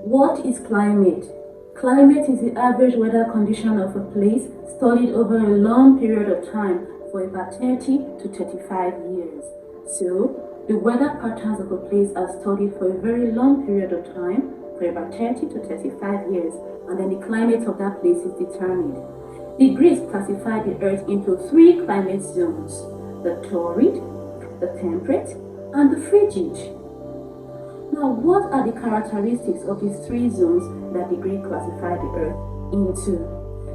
What is climate? Climate is the average weather condition of a place studied over a long period of time for about 30 to 35 years. So, the weather patterns of a place are studied for a very long period of time, for about 30 to 35 years, and then the climate of that place is determined. The Greeks classified the Earth into 3 climate zones: the Torrid, the Temperate, and the Frigid. Now, what are the characteristics of these 3 zones that the Greeks classified the Earth into?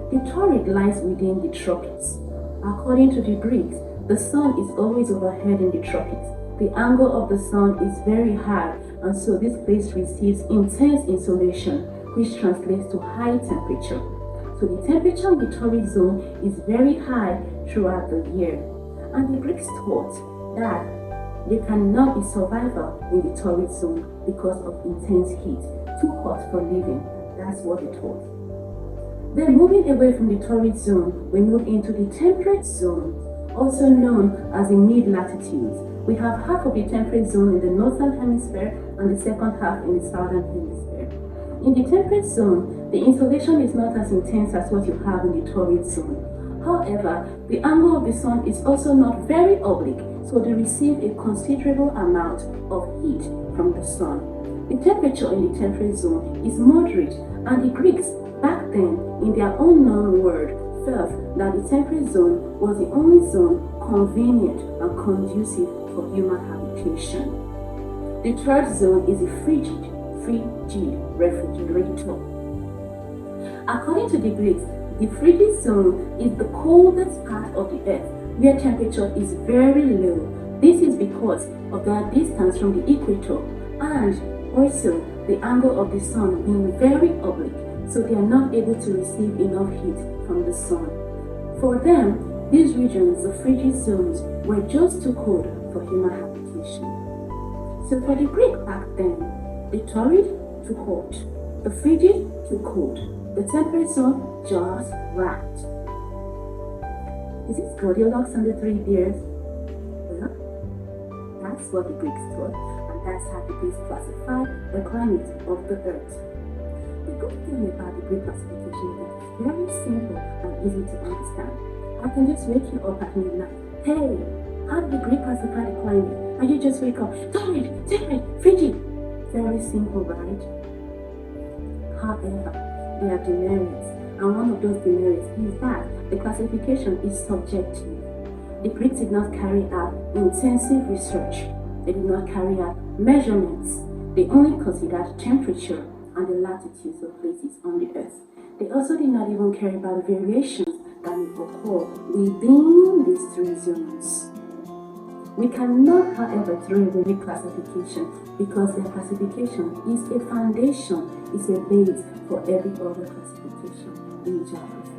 The Torrid lies within the tropics. According to the Greeks, the sun is always overhead in the tropics. The angle of the sun is very high, and so this place receives intense insolation, which translates to high temperature. So the temperature in the Torrid zone is very high throughout the year. And the Greeks thought that there cannot be survival in the Torrid zone because of intense heat, too hot for living. That's what they thought. Then moving away from the Torrid zone, we move into the Temperate zone, also known as the mid-latitudes. We have half of the Temperate zone in the northern hemisphere and the second half in the southern hemisphere. In the Temperate zone, the insolation is not as intense as what you have in the Torrid zone. However, the angle of the sun is also not very oblique, so they receive a considerable amount of heat from the sun. The temperature in the temperate zone is moderate, and the Greeks back then, in their own known word, felt that the temperate zone was the only zone convenient and conducive for human habitation. The third zone is the frigid refrigerator. According to the Greeks, the frigid zone is the coldest part of the earth, where temperature is very low. This is because of their distance from the equator and also the angle of the sun being very oblique, so they are not able to receive enough heat from the sun. For them, these regions, the frigid zones, were just too cold for human habitation. So for the Greek back then, the torrid, too hot, the frigid, too cold, the temperate zone, just right. Is it Goldilocks and the 3 bears? Well, that's what the Greeks thought, and that's how the Greeks classified the climate of the earth. The good thing about the Greek classification is that it's very simple and easy to understand. I can just wake you up at midnight. Hey, how did the Greek classify the climate? And you just wake up, torrid, temperate, frigid. Very simple, right? However, there are demerits, and one of those demerits is that the classification is subjective. The Greeks did not carry out intensive research. They did not carry out measurements. They only considered temperature and the latitudes of places on the earth. They also did not even care about the variations that may occur within these 3 zones. We cannot, however, throw away the classification because their classification is a foundation, is a base for every other classification in geography.